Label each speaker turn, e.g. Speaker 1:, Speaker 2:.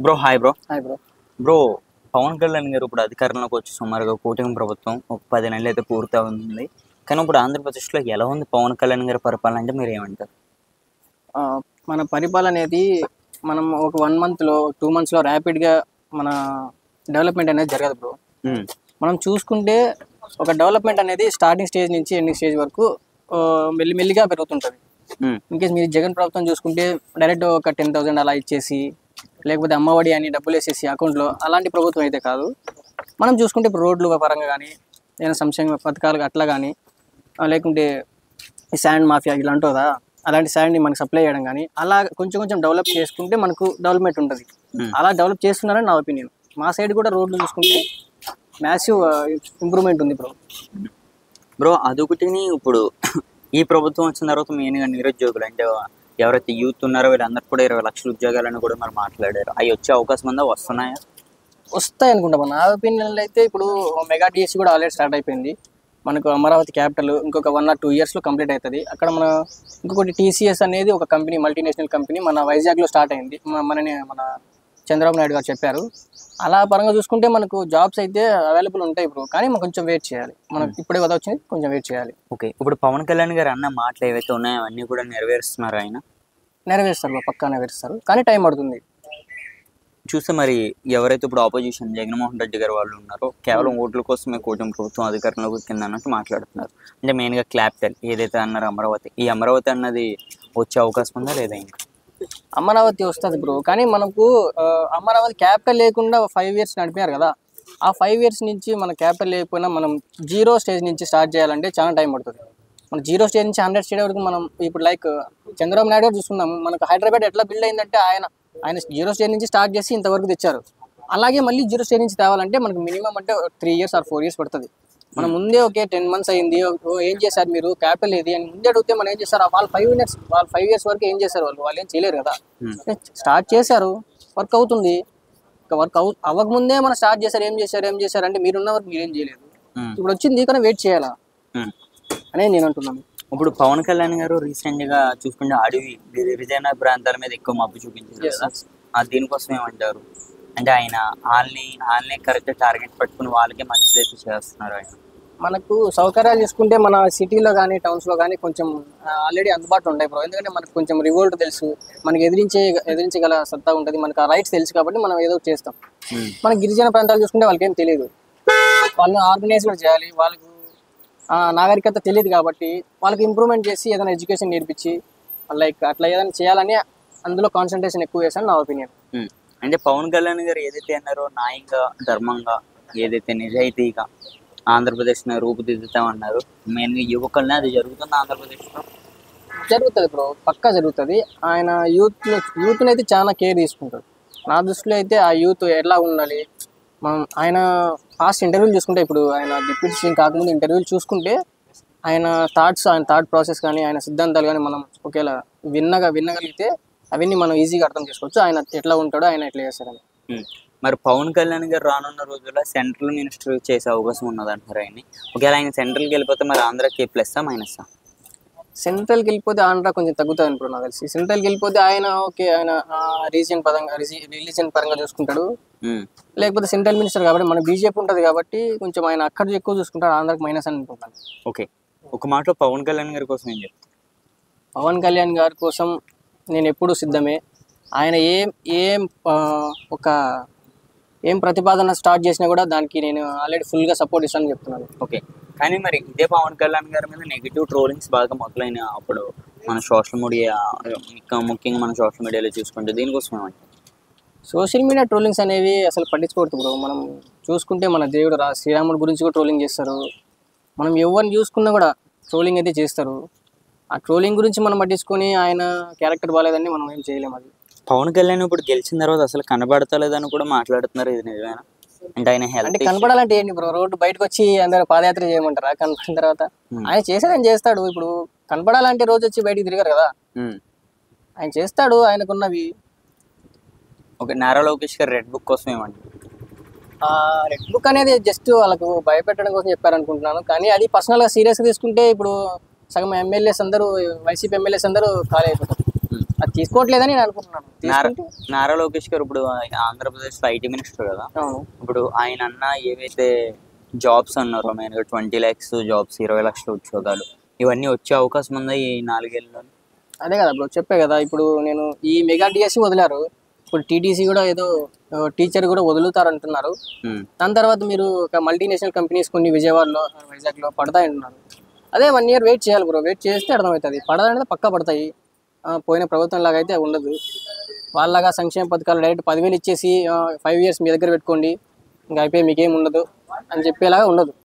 Speaker 1: Bro hi bro.
Speaker 2: Hi bro.
Speaker 1: Bro Pawan Kalyan గారు ఇప్పుడు అధికారంలోకి వచ్చి సుమారుగా కూటమి ప్రభుత్వం ఒక 10 నెలలు అయితే పూర్తి అవుతుంది. కానీ ఇప్పుడు ఆంధ్రప్రదేశ్లో ఎలా ఉంది పవన్ కళ్యాణ్ గారి పరిపాలన అంటే మీరు ఏమంటారు?
Speaker 2: మన పరిపాలన అనేది మనం ఒక 1 మంత్లో 2 మంత్స్లో ర్యాపిడ్గా మన డెవలప్మెంట్ అనేది జరగదు బ్రో. మనం చూసుకుంటే ఒక డెవలప్మెంట్ అనేది స్టార్టింగ్ స్టేజ్ నుంచి ఎండింగ్ స్టేజ్ వరకు మెల్లిమెల్లిగా పెరుగుతుంటుంది. ఇన్కేస్ మీరు జగన్ ప్రభుత్వం చూసుకుంటే డైరెక్ట్ ఒక 10,000 అలా ఇచ్చేసి, లేకపోతే అమ్మఒడి అని డబ్బులు వేసేసి అకౌంట్లో, అలాంటి ప్రభుత్వం అయితే కాదు. మనం చూసుకుంటే ఇప్పుడు రోడ్లు పరంగా కానీ, ఏదైనా సంక్షేమ పథకాలు అట్లా కానీ, లేకుంటే ఈ శాండ్ మాఫియా ఇలా ఉంటుందా, అలాంటి శాండ్ని మనకు సప్లై చేయడం కానీ, అలా కొంచెం కొంచెం డెవలప్ చేసుకుంటే మనకు డెవలప్మెంట్ ఉంటుంది. అలా డెవలప్ చేస్తున్నారని నా ఒపీనియన్. మా సైడ్ కూడా రోడ్లు చూసుకుంటే మ్యాసివ్ ఇంప్రూవ్మెంట్ ఉంది బ్రో.
Speaker 1: బ్రో అదొకటిని ఇప్పుడు ఈ ప్రభుత్వం వచ్చిన తర్వాత మెయిన్గా నిరుద్యోగులు అంటే ఎవరైతే యూత్ ఉన్నారో వీళ్ళందరూ కూడా 20 లక్షల ఉద్యోగాలను కూడా మరి మాట్లాడారు. అవి వచ్చే అవకాశం ఉందా, వస్తున్నాయా?
Speaker 2: వస్తాయి అనుకుంటాం. నా ఒపీనియన్లో అయితే ఇప్పుడు మెగా డిఎస్సి కూడా ఆల్రెడీ స్టార్ట్ అయిపోయింది. మనకు అమరావతి క్యాపిటల్ ఇంకొక 1 or 2 yearsలో కంప్లీట్ అవుతుంది. అక్కడ మన ఇంకొకటి టీసీఎస్ అనేది ఒక కంపెనీ, మల్టీనేషనల్ కంపెనీ మన వైజాగ్లో స్టార్ట్ అయింది. మన చంద్రబాబు నాయుడు గారు చెప్పారు. అలా పరంగా చూసుకుంటే మనకు జాబ్స్ అయితే అవైలబుల్ ఉంటాయి ఇప్పుడు, కానీ మనం కొంచెం వెయిట్ చేయాలి. మనకు ఇప్పుడే కదా వచ్చింది, కొంచెం వెయిట్ చేయాలి.
Speaker 1: ఓకే, ఇప్పుడు పవన్ కళ్యాణ్ గారు అన్న మాటలు ఏవైతే ఉన్నాయో అవన్నీ కూడా నెరవేరుస్తున్నారు. ఆయన
Speaker 2: నెరవేరుస్తారు, పక్కా నెరవేరుస్తారు, కానీ టైం పడుతుంది.
Speaker 1: చూస్తే మరి ఎవరైతే ఇప్పుడు ఆపోజిషన్ జగన్మోహన్ రెడ్డి గారు వాళ్ళు ఉన్నారో కేవలం ఓట్ల కోసమే కూటమి ప్రభుత్వం అధికారంలోకి కింద అన్నట్టు మాట్లాడుతున్నారు. అంటే మెయిన్గా క్లాపిటల్ ఏదైతే అన్నారో అమరావతి, ఈ అమరావతి అన్నది వచ్చే అవకాశం ఉందా లేదా? ఇంకా
Speaker 2: అమరావతి వస్తుంది బ్రో, కానీ మనకు అమరావతి క్యాపిటల్ లేకుండా 5 years నడిపారు కదా. ఆ 5 years నుంచి మన క్యాపిటల్ లేకపోయినా మనం 0 స్టేజ్ నుంచి స్టార్ట్ చేయాలంటే చాలా టైం పడుతుంది. మన 0 స్టేజ్ నుంచి 100 స్టేజ్ వరకు మనం ఇప్పుడు లైక్ చంద్రబాబు నాయుడు గారు చూస్తున్నాము. మనకు హైదరాబాద్ ఎట్లా బిల్డ్ అయిందంటే ఆయన 0 స్టేజ్ నుంచి స్టార్ట్ చేసి ఇంతవరకు తెచ్చారు. అలాగే మళ్ళీ 0 స్టేజ్ నుంచి తేవాలంటే మనకు మినిమం అంటే 3 years or 4 years పడుతుంది. మనం ముందే ఓకే 10 months అయింది, ఏం చేశారు మీరు, క్యాపిటల్ ఏది అని ముందే అడిగితే మనం ఏం చేస్తారు, వాళ్ళు 5 years వరకు ఏం చేశారు, వాళ్ళు ఏం చేయలేరు కదా. స్టార్ట్ చేశారు, వర్క్ అవుతుంది. వర్క్ అవ్వకముందే మనం స్టార్ట్ చేశారు, ఏం చేశారు అంటే మీరున్న వరకు మీరేం చేయలేదు. ఇప్పుడు వచ్చింది కానీ వెయిట్ చేయాలా అనేది నేను అంటున్నాను.
Speaker 1: ఇప్పుడు పవన్ కళ్యాణ్ గారు రీసెంట్గా చూసుకుంటే అడవి గిరిజన ప్రాంతాల మీద ఎక్కువ మబ్బు చూపించారు కదా. దీనికోసం ఏమంటారు? అంటే ఆయన వాళ్ళని కరెక్ట్ టార్గెట్ పట్టుకుని వాళ్ళకి మంచిదైతే చేస్తున్నారు. ఆయన
Speaker 2: మనకు సౌకర్యాలు చూసుకుంటే మన సిటీలో కానీ టౌన్స్లో కానీ కొంచెం ఆల్రెడీ అందుబాటులో ఉంటాయి బ్రో. ఎందుకంటే మనకు కొంచెం రివోల్ట్ తెలుసు, మనకి ఎదిరించగల సత్తా ఉంటుంది, మనకు ఆ రైట్స్ తెలుసు కాబట్టి మనం ఏదో చేస్తాం. మన గిరిజన ప్రాంతాలు చూసుకుంటే వాళ్ళకి ఏం తెలియదు, వాళ్ళని ఆర్గనైజ్ కూడా చేయాలి, వాళ్ళకు నాగరికత తెలియదు కాబట్టి వాళ్ళకి ఇంప్రూవ్మెంట్ చేసి ఏదైనా ఎడ్యుకేషన్ నేర్పించి లైక్ అట్లా ఏదైనా చేయాలని అందులో కాన్సన్ట్రేషన్ ఎక్కువ చేశాను నా ఒపీనియన్.
Speaker 1: అంటే పవన్ కళ్యాణ్ గారు ఏదైతే అన్నారో న్యాయంగా ధర్మంగా ఏదైతే నిజాయితీగా ఆంధ్రప్రదేశ్ని రూపుదిద్దుతామన్నారు, మెయిన్గా యువకులనే అది జరుగుతుంది ఆంధ్రప్రదేశ్లో.
Speaker 2: జరుగుతుంది బ్రో, పక్కా జరుగుతుంది. ఆయన యూత్ని అయితే చాలా కేర్ తీసుకుంటారు. నా దృష్టిలో అయితే ఆ యూత్ ఎలా ఉండాలి, ఆయన పాస్ట్ ఇంటర్వ్యూలు చూసుకుంటే, ఇప్పుడు ఆయన డిప్యూటీ సీఎం కాకముందు ఇంటర్వ్యూలు చూసుకుంటే ఆయన థాట్ ప్రాసెస్ కానీ ఆయన సిద్ధాంతాలు కానీ మనం ఒకేలా వినగలిగితే అవన్నీ మనం ఈజీగా అర్థం చేసుకోవచ్చు. ఆయన ఎట్లా ఉంటాడో, ఆయన ఎట్లా చేస్తారని.
Speaker 1: మరి పవన్ కళ్యాణ్ గారు రానున్న రోజుల్లో సెంట్రల్ మినిస్టర్ చేసే అవకాశం ఉన్నదంటారు ఆయన. ఒకవేళ ఆయన సెంట్రల్కి వెళ్ళిపోతే మరి ఆంధ్రాకి ప్లస్సా మైనస్సా?
Speaker 2: సెంట్రల్కి వెళ్ళిపోతే ఆంధ్ర కొంచెం తగ్గుతుంది అనుకో నాకు తెలిసి. సెంట్రల్కి వెళ్ళిపోతే ఆయన ఓకే, ఆయన రిలీజియన్ పరంగా చూసుకుంటాడు. లేకపోతే సెంట్రల్ మినిస్టర్ కాబట్టి మన బీజేపీ ఉంటుంది కాబట్టి కొంచెం ఆయన అక్కడ ఎక్కువ చూసుకుంటాడు, ఆంధ్రాకి మైనస్ అని అనుకుంటాను.
Speaker 1: ఓకే, ఒక మాటలో పవన్ కళ్యాణ్ గారి కోసం ఏం చెప్తాను?
Speaker 2: పవన్ కళ్యాణ్ గారి కోసం నేను ఎప్పుడూ సిద్ధమే. ఆయన ఏం ప్రతిపాదన స్టార్ట్ చేసినా కూడా దానికి నేను ఆల్రెడీ ఫుల్గా సపోర్ట్ ఇస్తానని చెప్తున్నాను.
Speaker 1: ఓకే, కానీ మరి ఇదే పవన్ కళ్యాణ్ గారి మీద నెగిటివ్ ట్రోలింగ్స్ బాగా మొదలైన అప్పుడు మన సోషల్ మీడియా, ముఖ్యంగా మన సోషల్ మీడియాలో చూసుకుంటే దీనికోసం ఏమంటారు?
Speaker 2: సోషల్ మీడియా ట్రోలింగ్స్ అనేవి అసలు పట్టించుకోవద్దు బ్రో. మనం చూసుకుంటే మన దేవుడు శ్రీరాముడి గురించి కూడా ట్రోలింగ్ చేస్తారు. మనం ఎవరిని చూసుకున్నా కూడా ట్రోలింగ్ అయితే చేస్తారు. ఆ ట్రోలింగ్ గురించి మనం పట్టించుకొని ఆయన క్యారెక్టర్ బాగాలేదని మనం ఏం చేయలేము. అది
Speaker 1: పవన్ కళ్యాణ్ ఇప్పుడు గెలిచిన తర్వాత అసలు కనబడతలేదని కూడా మాట్లాడుతున్నారు, ఇది నిజమేనా? అంటే ఆయన
Speaker 2: అంటే కనపడాలంటే ఏంటి బ్రో, రోడ్డు బయటకు వచ్చి అందరూ పాదయాత్ర చేయమంటారా? కనపడిన తర్వాత ఆయన చేసేదని చేస్తాడు. ఇప్పుడు కనపడాలంటే రోజు వచ్చి బయటికి తిరిగారు కదా, ఆయన చేస్తాడు ఆయనకున్నవి.
Speaker 1: ఓకే, నారా లోకేష్ గారు రెడ్ బుక్ కోసం ఏమంటారు?
Speaker 2: రెడ్ బుక్ అనేది జస్ట్ వాళ్ళకు భయపెట్టడం కోసం చెప్పారనుకుంటున్నాను, కానీ అది పర్సనల్గా సీరియస్గా తీసుకుంటే ఇప్పుడు సగం ఎమ్మెల్యేస్ అందరూ, వైసీపీ ఎమ్మెల్యేస్ అందరూ ఖాళీ అయిపోతారు. అది తీసుకోవట్లేదని నేను అనుకుంటున్నాను.
Speaker 1: నారా లోకేష్ గారు ఇప్పుడు ఆంధ్రప్రదేశ్ ఐటీ మినిస్టర్ కదా.
Speaker 2: అవును.
Speaker 1: ఇప్పుడు ఆయన అన్న ఏవైతే జాబ్స్ అన్నారో మెయిన్గా 20 lakhs జాబ్స్, 20 లక్షల ఉద్యోగాలు, ఇవన్నీ వచ్చే అవకాశం ఉందా ఈ 4 ఏళ్ళలో?
Speaker 2: అదే కదా బ్రో చెప్పే కదా, ఇప్పుడు నేను ఈ మెగా డిఎస్సి వదిలారు, ఇప్పుడు టీటీసీ కూడా ఏదో టీచర్ కూడా వదులుతారు అంటున్నారు. దాని తర్వాత మీరు మల్టీనేషనల్ కంపెనీస్ కొన్ని విజయవాడలో వైజాగ్లో పడతాయి అంటున్నారు. అదే 1 year వెయిట్ చేయాలి బ్రో, వెయిట్ చేస్తే అర్థమవుతుంది. పడదనేది పక్కా పడతాయి. పోయిన ప్రభుత్వం లాగా అయితే ఉండదు. వాళ్ళగా సంక్షేమ పథకాలు డైరెక్ట్ 10,000 ఇచ్చేసి 5 years మీ దగ్గర పెట్టుకోండి ఇంకా అయిపోయి మీకేం ఉండదు అని చెప్పేలాగా ఉండదు.